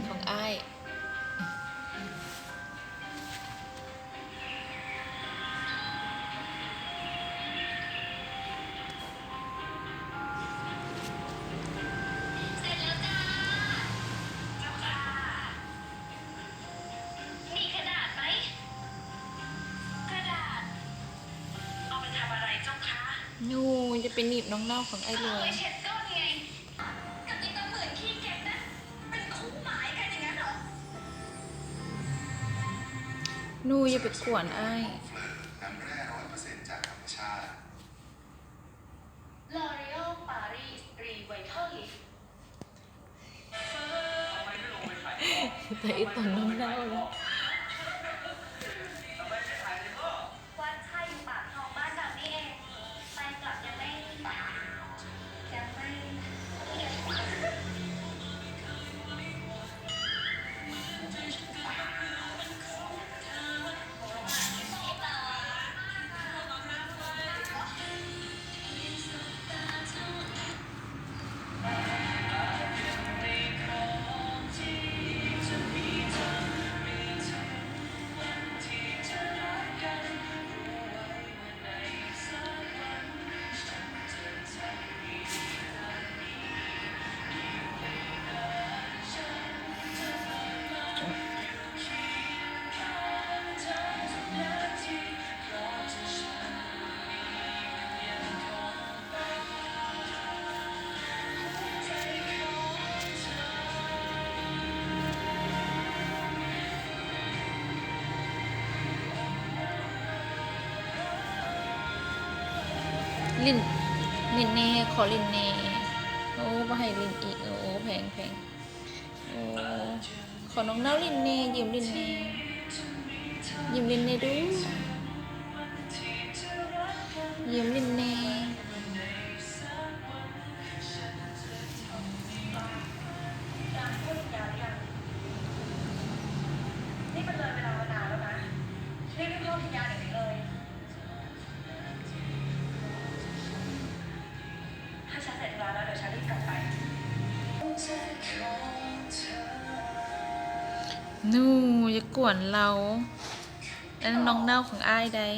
ของอ้ายนู่นจะเป็นหนีบน้องเน่าของไอ้รวยนู่นอย่าไปกวนไอ้น้ำแร่100%จากธรรมชาติ L'Oreal Paris Revitalift แต่อีตอนน้องเน่าแล้ว วัดไข้อยู่ปากคลองบ้านเรานี่เองไปกลับยังไม่ลินเน่ขอลินเน่โอ้มาให้ลินอีกโอ้แพงโอ้ขอน้องเน่าลินเน่ยิ้มลินเน่ยิ้มลินเน่ดูยิ้มลินเน่นี่มันเลยเวลามานานแล้วนะนี่ไม่เพิ่มยาอย่างนี้เลยถ้าฉันเสร็จงานแล้วเดี๋ยวฉันรีบกลับไปนู่อย่ากวนเราอันนั้นน้องเน่าของอ้ายได้